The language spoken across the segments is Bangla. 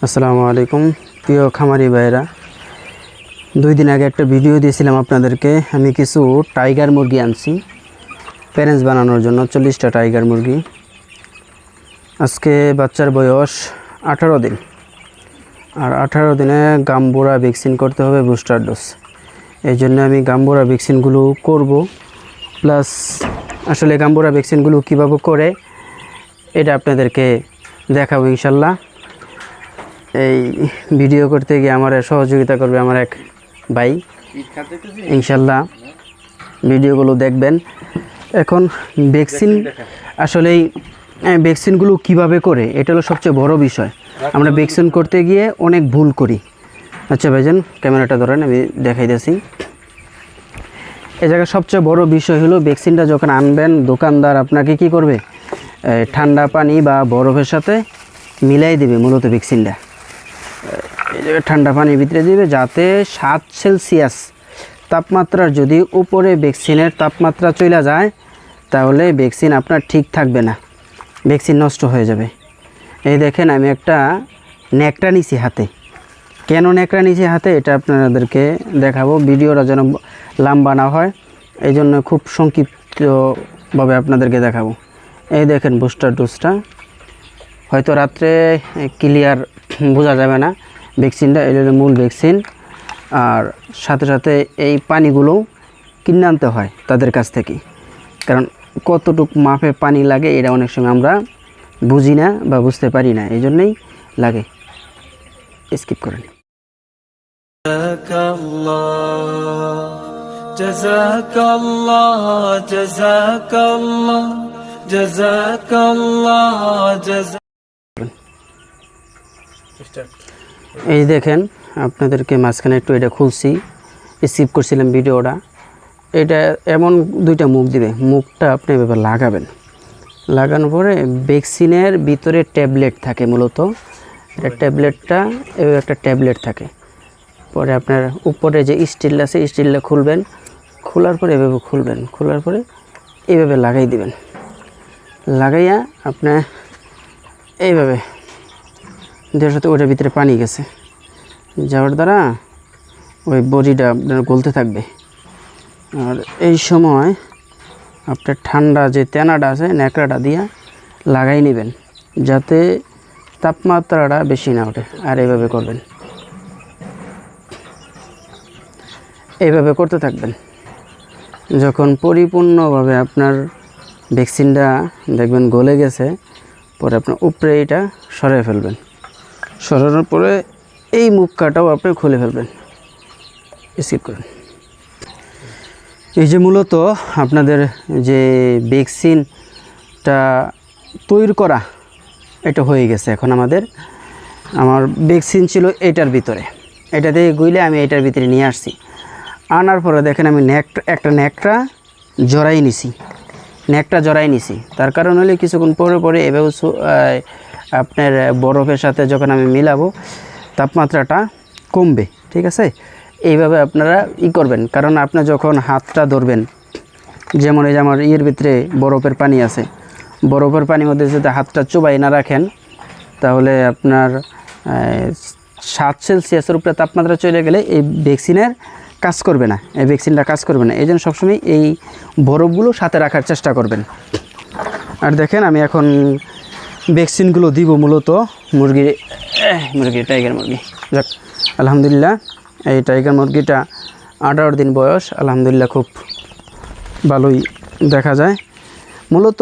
আসসালামু আলাইকুম প্রিয় খামারি ভাইরা, 2 দিন আগে একটা ভিডিও দিয়েছিলাম আপনাদেরকে। আমি কিছু টাইগার মুরগি আনছি প্যারেন্টস বানানোর জন্য, 40টা টাইগার মুরগি। আজকে বাচ্চার বয়স 18 দিন, আর 18 দিনে গাম্বুরা ভ্যাকসিন করতে হবে, বুস্টার ডোজ। এই জন্য আমি গাম্বুরা ভ্যাকসিনগুলো করব, প্লাস আসলে গাম্বুরা ভ্যাকসিনগুলো কীভাবে করে এটা আপনাদেরকে দেখাবো ইনশাল্লাহ। এই ভিডিও করতে গিয়ে আমার সহযোগিতা করবে আমার এক ভাই, ইনশাল্লাহ ভিডিওগুলো দেখবেন। এখন ভ্যাকসিন আসলেই ভ্যাকসিনগুলো কিভাবে করে এটা হলো সবচেয়ে বড় বিষয়। আমরা ভ্যাকসিন করতে গিয়ে অনেক ভুল করি। আচ্ছা ভাইজান, ক্যামেরাটা ধরেন, আমি দেখাইতেছি। এই জায়গায় সবচেয়ে বড় বিষয় হলো ভ্যাকসিনটা যখন আনবেন, দোকানদার আপনাকে কি করবে, ঠান্ডা পানি বা বরফের সাথে মিলাই দিবে মূলত ভ্যাকসিনটা। এই জায়গায় ঠান্ডা পানির ভিতরে দিবে, যাতে 7 সেলসিয়াস তাপমাত্রার যদি উপরে ভ্যাকসিনের তাপমাত্রা চলে যায়, তাহলে ভ্যাকসিন আপনার ঠিক থাকবে না, ভ্যাকসিন নষ্ট হয়ে যাবে। এই দেখেন, আমি একটা ন্যাকড়া নিছি হাতে। কেন ন্যাকড়া নিছি হাতে এটা আপনাদেরকে দেখাবো, ভিডিওটা যেন লম্বা না হয়, এই জন্য খুব সংক্ষিপ্তভাবে আপনাদেরকে দেখাবো। এই দেখেন বুস্টার ডোজটা, হয়তো রাত্রে ক্লিয়ার বোঝা যাবে না ভ্যাকসিনটা, এটা হলো মূল ভ্যাকসিন। আর সাথে সাথে এই পানিগুলো কিনে আনতে হয় তাদের কাছ থেকে, কারণ কতটুক মাপে পানি লাগে এটা অনেক সময় আমরা বুঝি না বা বুঝতে পারি না, এই জন্যই লাগে। স্কিপ করেন। এই দেখেন, আপনাদেরকে মাঝখানে একটু এটা খুলছি, স্কিপ করছিলাম ভিডিওটা। এটা এমন 2টা মুখ দিবে, মুখটা আপনি এভাবে লাগাবেন। লাগানোর পরে ভ্যাকসিনের ভিতরে ট্যাবলেট থাকে, মূলত এটা ট্যাবলেটটা এভাবে একটা ট্যাবলেট থাকে। পরে আপনার উপরে যে স্টিল আছে, স্টিলটা খুলবেন, খোলার পরে এভাবে খুলবেন, খোলার পরে এইভাবে লাগাই দিবেন। লাগাইয়া আপনার এইভাবে দেওয়ার সাথে ওটার ভিতরে পানি গেছে, যাওয়ার দ্বারা ওই বডিটা আপনার গলতে থাকবে। আর এই সময় আপনার ঠান্ডা যে তেনাটা আছে, ন্যাকড়াটা দিয়ে লাগাই নেবেন, যাতে তাপমাত্রাটা বেশি না ওঠে। আর এইভাবে করবেন, এইভাবে করতে থাকবেন। যখন পরিপূর্ণভাবে আপনার ভ্যাকসিনটা দেখবেন গলে গেছে, পরে আপনার উপরে এটা সরিয়ে ফেলবেন। সরানোর পরে এই মুখটাও আপনি খুলে ফেলবেন। স্কিপ করেন। এই যে মূলত আপনাদের যে ভ্যাকসিনটা তৈরি করা, এটা হয়ে গেছে। এখন আমার ভ্যাকসিন ছিল এটার ভিতরে, এটা দিয়ে গুইলে আমি এটার ভিতরে নিয়ে আসছি। আনার পরে দেখেন আমি একটা ন্যাকড়া জড়াই নিছি। তার কারণ হলে কিছুক্ষণ পরে এভাবে আপনার বরফের সাথে যখন আমি মিলাবো, তাপমাত্রাটা কমবে। ঠিক আছে, এইভাবে আপনারা করবেন। কারণ আপনি যখন হাতটা ধরবেন, যেমন এই যে আমার ভিতরে বরফের পানি আছে, বরফের পানির মধ্যে যদি হাতটা চুবাই না রাখেন, তাহলে আপনার 7 সেলসিয়াসের উপরে তাপমাত্রা চলে গেলে এই ভ্যাকসিনের কাজ করবে না, এই ভ্যাকসিনটা কাজ করবে না। এই জন্য সবসময় এই বরফগুলো সাথে রাখার চেষ্টা করবেন। আর দেখেন, আমি এখন ভ্যাকসিনগুলো দিব মূলত মুরগির টাইগার মুরগি। যাক, আলহামদুলিল্লাহ এই টাইগার মুরগিটা 18 দিন বয়স, আলহামদুলিল্লাহ খুব ভালোই দেখা যায়। মূলত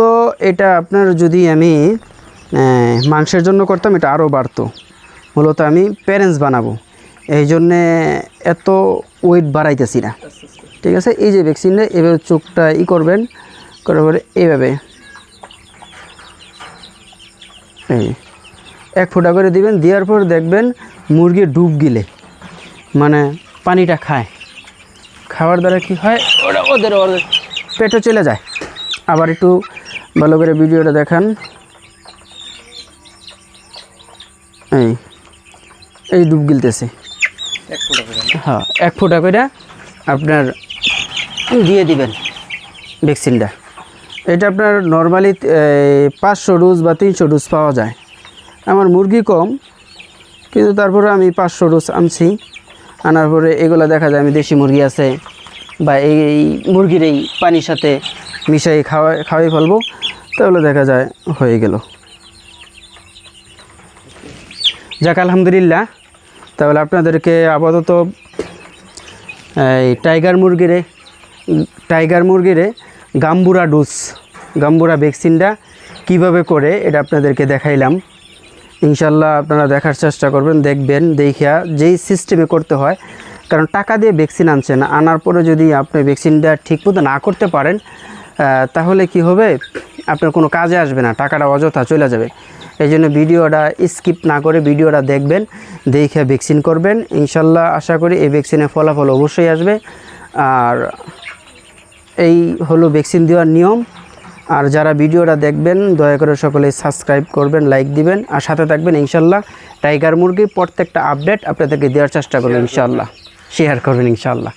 এটা আপনার যদি আমি মাংসের জন্য করতাম, এটা আরও বাড়তো। মূলত আমি প্যারেন্টস বানাবো, এই জন্যে এত ওয়েট বাড়াইতেছি না। ঠিক আছে, এই যে ভ্যাকসিনটা এভাবে চোখটা করবেন, করার পরে এইভাবে 1 ফোঁটা করে দিবেন। দেওয়ার পর দেখবেন মুরগি ডুব গিলে, মানে পানিটা খাওয়ার দ্বারা কি হয়, ওদের পেটে চলে যায়। আবার একটু ভালো করে ভিডিওটা দেখান। এই ডুব গিলতেছে, 1 ফোঁটা করে, হ্যাঁ 1 ফোঁটা করে আপনার দিয়ে দিবেন ভ্যাকসিনটা। এটা আপনার নর্মালি 500 ডোজ বা 300 ডোজ পাওয়া যায়। আমার মুরগি কম, কিন্তু তারপরে আমি 500 ডোজ আনছি। আনার পরে এগুলো দেখা যায় আমি দেশি মুরগি আছে বা এই মুরগির এই পানির সাথে মিশাই খাওয়াই ফেলবো, তাহলে দেখা যায় হয়ে গেল। যাক আলহামদুলিল্লাহ। তাহলে আপনাদেরকে আপাতত এই টাইগার মুরগিরে গাম্বুরা ভ্যাকসিনটা কিভাবে করে এটা আপনাদেরকে দেখাইলাম। ইনশাল্লাহ আপনারা দেখার চেষ্টা করবেন, দেখবেন, দেখিয়া যেই সিস্টেমে করতে হয়। কারণ টাকা দিয়ে ভ্যাকসিন আনছেন, আনার পরে যদি আপনি ভ্যাকসিনটা ঠিকমতো না করতে পারেন তাহলে কি হবে, আপনার কোনো কাজে আসবে না, টাকাটা অযথা চলে যাবে। এই জন্য ভিডিওটা স্কিপ না করে ভিডিওটা দেখবেন, দেখে ভ্যাকসিন করবেন। ইনশাল্লাহ আশা করি এই ভ্যাকসিনের ফলাফল অবশ্যই আসবে। আর এই হলো ভ্যাকসিন দেওয়ার নিয়ম। আর যারা ভিডিওটা দেখবেন দয়া করে সকলে সাবস্ক্রাইব করবেন, লাইক দিবেন আর সাথে থাকবেন। ইনশাল্লাহ টাইগার মুরগির প্রত্যেকটা আপডেট আপনাদেরকে দেওয়ার চেষ্টা করবেন, ইনশাল্লাহ শেয়ার করবেন ইনশাল্লাহ।